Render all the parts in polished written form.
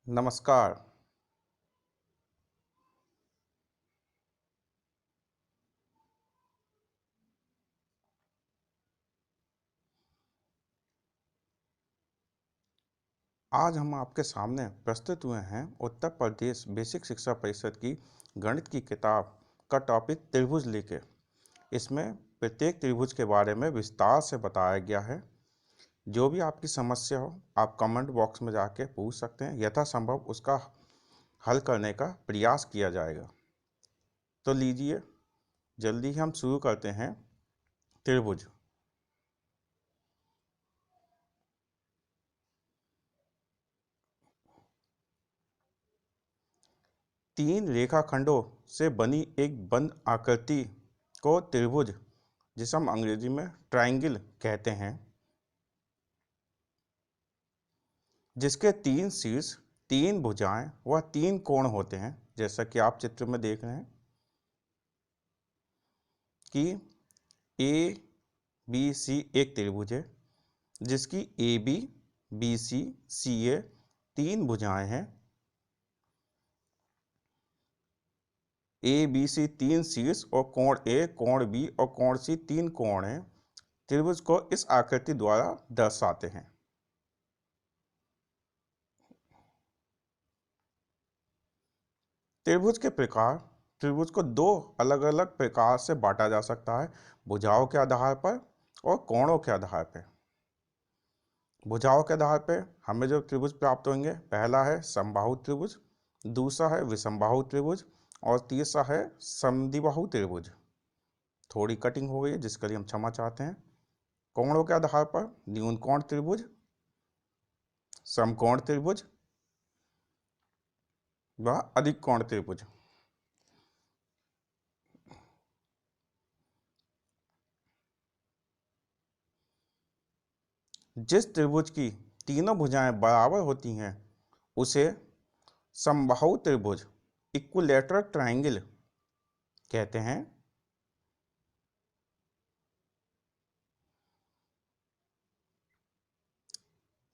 नमस्कार। आज हम आपके सामने प्रस्तुत हुए हैं उत्तर प्रदेश बेसिक शिक्षा परिषद की गणित की किताब का टॉपिक त्रिभुज लेके। इसमें प्रत्येक त्रिभुज के बारे में विस्तार से बताया गया है। जो भी आपकी समस्या हो आप कमेंट बॉक्स में जाके पूछ सकते हैं, यथासंभव उसका हल करने का प्रयास किया जाएगा। तो लीजिए जल्दी ही हम शुरू करते हैं। त्रिभुज। तीन रेखाखंडों से बनी एक बंद आकृति को त्रिभुज, जिसे हम अंग्रेजी में ट्रायंगल कहते हैं, जिसके तीन शीर्ष, तीन भुजाएं व तीन कोण होते हैं। जैसा कि आप चित्र में देख रहे हैं कि ए बी सी एक त्रिभुज है, जिसकी ए बी बी सी सी ए तीन भुजाएं हैं। ए बी सी तीन शीर्ष और कोण ए, कोण बी और कोण सी तीन कोण हैं। त्रिभुज को इस आकृति द्वारा दर्शाते हैं। त्रिभुज के प्रकार। त्रिभुज को दो अलग अलग प्रकार से बांटा जा सकता है, भुजाओं के आधार पर और कोणों के आधार पर। भुजाओं के आधार पर हमें जो त्रिभुज प्राप्त होंगे, पहला है समबाहु त्रिभुज, दूसरा है विषमबाहु त्रिभुज और तीसरा है समद्विबाहु त्रिभुज। थोड़ी कटिंग हो गई है जिसके लिए हम क्षमा चाहते हैं। कोणों के आधार पर न्यून कोण त्रिभुज, समकोण त्रिभुज व अधिक कोण त्रिभुज। जिस त्रिभुज की तीनों भुजाएं बराबर होती हैं उसे समबाहु त्रिभुज, इक्विलैटरल ट्रायंगल कहते हैं।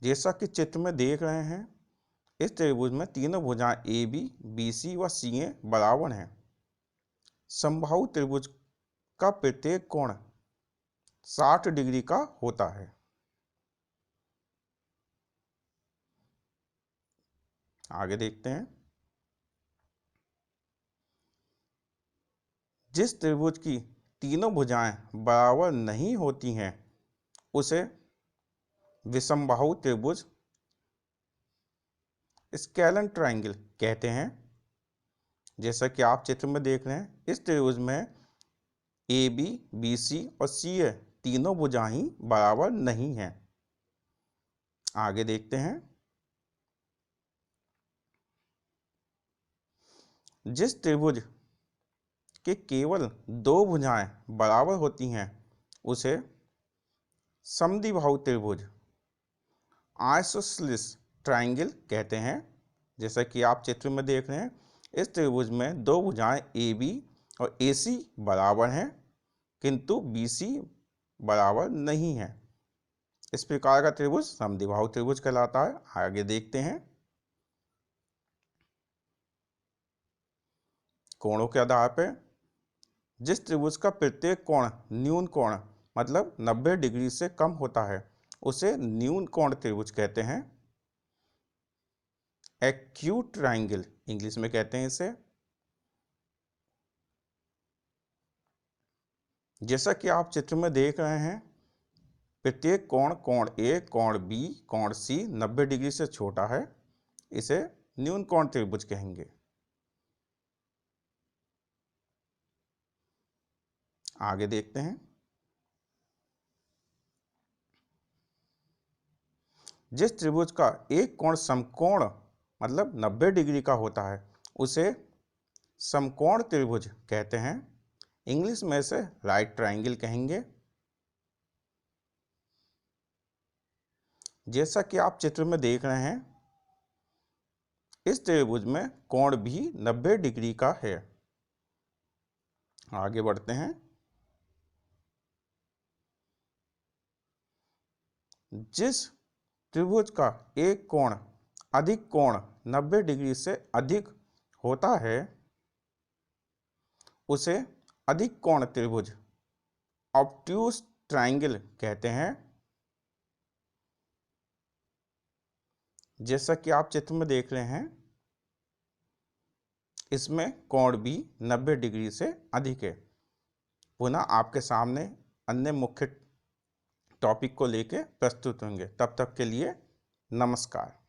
जैसा कि चित्र में देख रहे हैं, इस त्रिभुज में तीनों भुजाएं ए बी बी सी व सी ए बराबर हैं। समबाहु त्रिभुज का प्रत्येक कोण 60 डिग्री का होता है। आगे देखते हैं। जिस त्रिभुज की तीनों भुजाएं बराबर नहीं होती हैं उसे विषमबाहु त्रिभुज, स्केलन ट्रायंगल कहते हैं। जैसा कि आप चित्र में देख रहे हैं, इस त्रिभुज में ए बी बी सी और सी ए तीनों भुजाएं बराबर नहीं हैं। आगे देखते हैं। जिस त्रिभुज के केवल दो भुजाएं बराबर होती हैं उसे समद्विबाहु त्रिभुज, आइसोसेलेस ट्रायंगल कहते हैं। जैसा कि आप चित्र में देख रहे हैं, इस त्रिभुज में दो भुजाएं ए बी और ए सी बराबर हैं किंतु बी सी बराबर नहीं है। इस प्रकार का त्रिभुज समद्विबाहु त्रिभुज कहलाता है। आगे देखते हैं। कोणों के आधार पर जिस त्रिभुज का प्रत्येक कोण न्यून कोण मतलब 90 डिग्री से कम होता है उसे न्यून कोण त्रिभुज कहते हैं। एक्यूट ट्रायंगल इंग्लिश में कहते हैं इसे। जैसा कि आप चित्र में देख रहे हैं, प्रत्येक कोण, कोण ए, कोण बी, कोण सी 90 डिग्री से छोटा है। इसे न्यून कोण त्रिभुज कहेंगे। आगे देखते हैं। जिस त्रिभुज का एक कोण समकोण मतलब 90 डिग्री का होता है उसे समकोण त्रिभुज कहते हैं। इंग्लिश में इसे राइट ट्रायंगल कहेंगे। जैसा कि आप चित्र में देख रहे हैं, इस त्रिभुज में कोण भी 90 डिग्री का है। आगे बढ़ते हैं। जिस त्रिभुज का एक कोण अधिक कोण 90 डिग्री से अधिक होता है उसे अधिक कोण त्रिभुज ऑब्ट्यूज ट्रायंगल कहते हैं। जैसा कि आप चित्र में देख रहे हैं, इसमें कोण भी 90 डिग्री से अधिक है। पुनः आपके सामने अन्य मुख्य टॉपिक को लेके प्रस्तुत होंगे। तब तक के लिए नमस्कार।